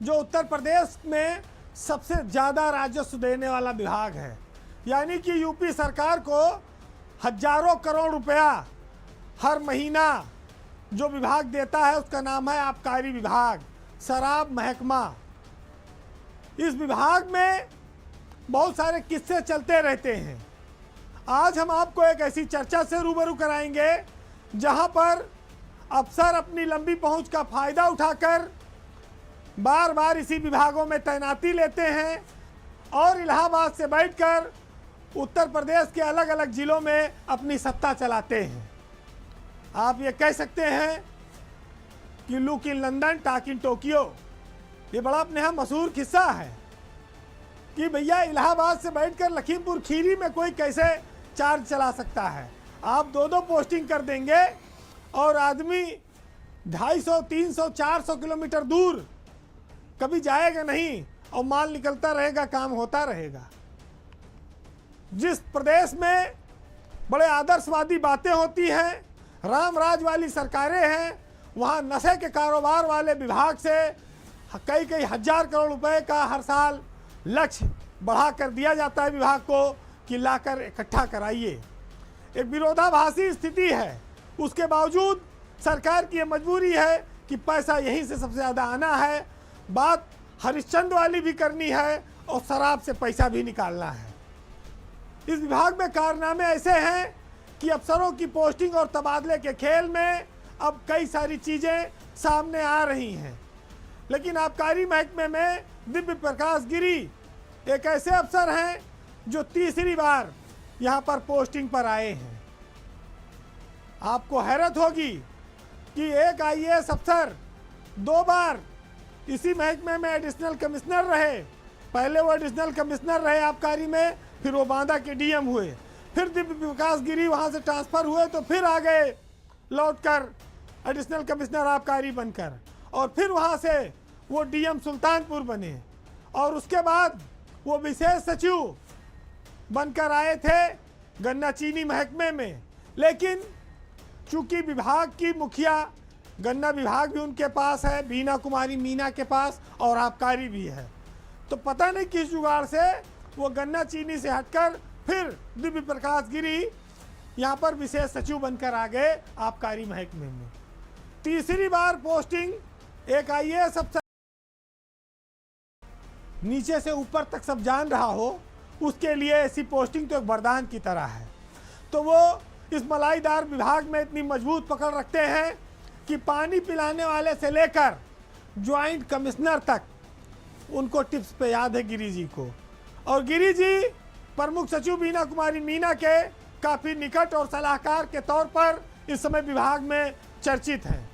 जो उत्तर प्रदेश में सबसे ज़्यादा राजस्व देने वाला विभाग है। यानी कि यूपी सरकार को हजारों करोड़ रुपया हर महीना जो विभाग देता है उसका नाम है आबकारी विभाग, शराब महकमा। इस विभाग में बहुत सारे किस्से चलते रहते हैं। आज हम आपको एक ऐसी चर्चा से रूबरू कराएंगे जहां पर अफसर अपनी लंबी पहुंच का फायदा उठाकर बार बार इसी विभागों में तैनाती लेते हैं और इलाहाबाद से बैठकर उत्तर प्रदेश के अलग अलग जिलों में अपनी सत्ता चलाते हैं। आप ये कह सकते हैं कि look in London talk in Tokyo. ये बड़ा अपने यहाँ मशहूर किस्सा है कि भैया इलाहाबाद से बैठकर लखीमपुर खीरी में कोई कैसे चार्ज चला सकता है। आप दो पोस्टिंग कर देंगे और आदमी 250, 300, 400 किलोमीटर दूर कभी जाएगा नहीं और माल निकलता रहेगा, काम होता रहेगा। जिस प्रदेश में बड़े आदर्शवादी बातें होती हैं, राम राज वाली सरकारें हैं, वहाँ नशे के कारोबार वाले विभाग से कई कई हजार करोड़ रुपए का हर साल लक्ष्य बढ़ा कर दिया जाता है विभाग को कि लाकर इकट्ठा कराइए। एक विरोधाभासी स्थिति है। उसके बावजूद सरकार की यह मजबूरी है कि पैसा यहीं से सबसे ज़्यादा आना है, बात हरिश्चंद्र वाली भी करनी है और शराब से पैसा भी निकालना है। इस विभाग में कारनामे ऐसे हैं कि अफसरों की पोस्टिंग और तबादले के खेल में अब कई सारी चीज़ें सामने आ रही हैं। लेकिन आबकारी महकमे में दिव्य प्रकाश गिरी एक ऐसे अफसर हैं जो तीसरी बार यहाँ पर पोस्टिंग पर आए हैं। आपको हैरत होगी कि एक आईएएस अफसर 2 बार इसी महकमे में एडिशनल कमिश्नर रहे। पहले वो एडिशनल कमिश्नर रहे आबकारी में, फिर वो बांदा के डीएम हुए, फिर दिव्य प्रकाश गिरी वहाँ से ट्रांसफ़र हुए तो फिर आ गए लौटकर एडिशनल कमिश्नर आबकारी बनकर, और फिर वहाँ से वो डीएम सुल्तानपुर बने और उसके बाद वो विशेष सचिव बनकर आए थे गन्ना चीनी महकमे में। लेकिन चूंकि विभाग की मुखिया, गन्ना विभाग भी उनके पास है, बीना कुमारी मीना के पास, और आबकारी भी है, तो पता नहीं किस जुगाड़ से वो गन्ना चीनी से हटकर फिर दिव्य प्रकाश गिरी यहाँ पर विशेष सचिव बनकर आ गए आबकारी महकमे में। तीसरी बार पोस्टिंग एक आईएएस अफसर नीचे से ऊपर तक सब जान रहा हो, उसके लिए ऐसी पोस्टिंग तो एक वरदान की तरह है। तो वो इस मलाईदार विभाग में इतनी मजबूत पकड़ रखते हैं कि पानी पिलाने वाले से लेकर ज्वाइंट कमिश्नर तक उनको टिप्स पे याद है गिरी जी को। और गिरी जी प्रमुख सचिव बीना कुमारी मीना के काफ़ी निकट और सलाहकार के तौर पर इस समय विभाग में चर्चित हैं।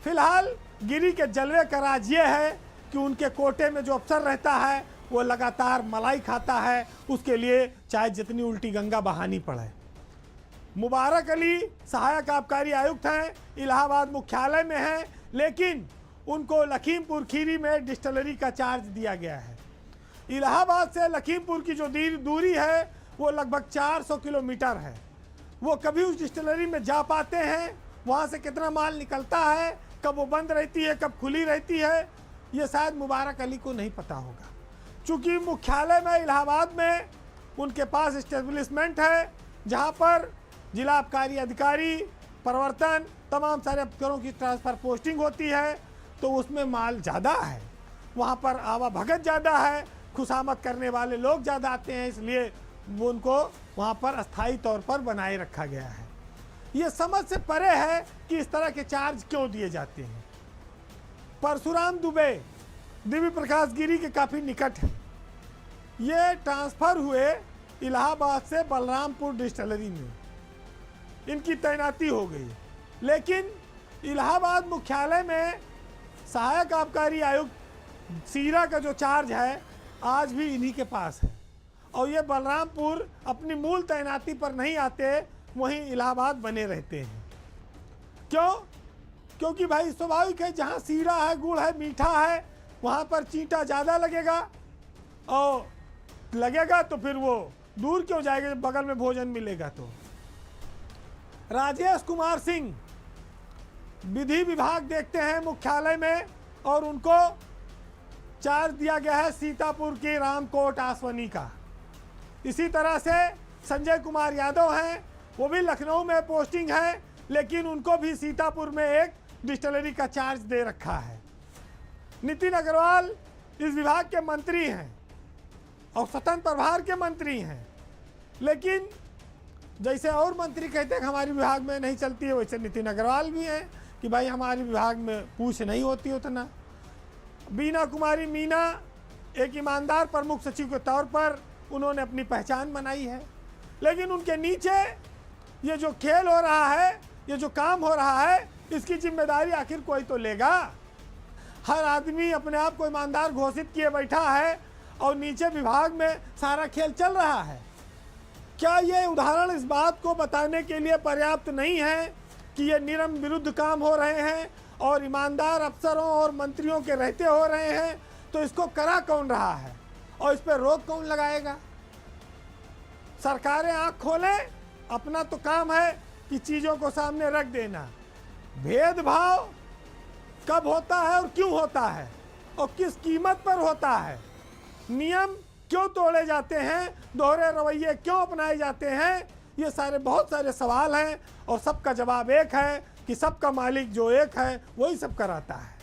फिलहाल गिरी के जलवे का राज ये है कि उनके कोटे में जो अफसर रहता है वो लगातार मलाई खाता है, उसके लिए चाहे जितनी उल्टी गंगा बहानी पड़े। मुबारक अली सहायक आबकारी आयुक्त हैं, इलाहाबाद मुख्यालय में हैं, लेकिन उनको लखीमपुर खीरी में डिस्टिलरी का चार्ज दिया गया है। इलाहाबाद से लखीमपुर की जो दूरी है वो लगभग 400 किलोमीटर है। वो कभी उस डिस्टिलरी में जा पाते हैं, वहाँ से कितना माल निकलता है, कब वो बंद रहती है, कब खुली रहती है, ये शायद मुबारक अली को नहीं पता होगा। चूँकि मुख्यालय में इलाहाबाद में उनके पास इस्टेब्लिशमेंट है जहाँ पर जिला आबकारी अधिकारी, प्रवर्तन, तमाम सारे अफसरों की ट्रांसफ़र पोस्टिंग होती है, तो उसमें माल ज़्यादा है, वहाँ पर आवाभगत ज़्यादा है, खुशामद करने वाले लोग ज़्यादा आते हैं, इसलिए वो उनको वहाँ पर अस्थायी तौर पर बनाए रखा गया है। ये समझ से परे है कि इस तरह के चार्ज क्यों दिए जाते हैं। परशुराम दुबे दिव्य प्रकाश गिरी के काफ़ी निकट हैं। ये ट्रांसफ़र हुए इलाहाबाद से बलरामपुर डिस्टिलरी में, इनकी तैनाती हो गई। लेकिन इलाहाबाद मुख्यालय में सहायक आबकारी आयुक्त सीरा का जो चार्ज है आज भी इन्हीं के पास है, और ये बलरामपुर अपनी मूल तैनाती पर नहीं आते, वहीं इलाहाबाद बने रहते हैं। क्यों? क्योंकि भाई स्वाभाविक है, जहाँ सीरा है, गुड़ है, मीठा है, वहाँ पर चींटा ज़्यादा लगेगा, और लगेगा तो फिर वो दूर क्यों जाएगा जब बगल में भोजन मिलेगा। तो राजेश कुमार सिंह विधि विभाग देखते हैं मुख्यालय में, और उनको चार्ज दिया गया है सीतापुर की रामकोट आसवनी का। इसी तरह से संजय कुमार यादव हैं, वो भी लखनऊ में पोस्टिंग है, लेकिन उनको भी सीतापुर में एक डिस्टिलरी का चार्ज दे रखा है। नितिन अग्रवाल इस विभाग के मंत्री हैं और स्वतंत्र प्रभार के मंत्री हैं, लेकिन जैसे और मंत्री कहते हैं कि हमारे विभाग में नहीं चलती है, वैसे नितिन अग्रवाल भी हैं कि भाई हमारे विभाग में पूछ नहीं होती उतना। बीना कुमारी मीना एक ईमानदार प्रमुख सचिव के तौर पर उन्होंने अपनी पहचान बनाई है, लेकिन उनके नीचे ये जो खेल हो रहा है, ये जो काम हो रहा है, इसकी जिम्मेदारी आखिर कोई तो लेगा। हर आदमी अपने आप को ईमानदार घोषित किए बैठा है और नीचे विभाग में सारा खेल चल रहा है। क्या ये उदाहरण इस बात को बताने के लिए पर्याप्त नहीं है कि ये नियम विरुद्ध काम हो रहे हैं और ईमानदार अफसरों और मंत्रियों के रहते हो रहे हैं? तो इसको करा कौन रहा है और इस पर रोक कौन लगाएगा? सरकारें आंख खोलें, अपना तो काम है कि चीज़ों को सामने रख देना। भेदभाव कब होता है और क्यों होता है और किस कीमत पर होता है? नियम क्यों तोड़े जाते हैं? दोहरे रवैये क्यों अपनाए जाते हैं? ये सारे बहुत सारे सवाल हैं और सबका जवाब एक है कि सबका मालिक जो एक है वही सब कराता है।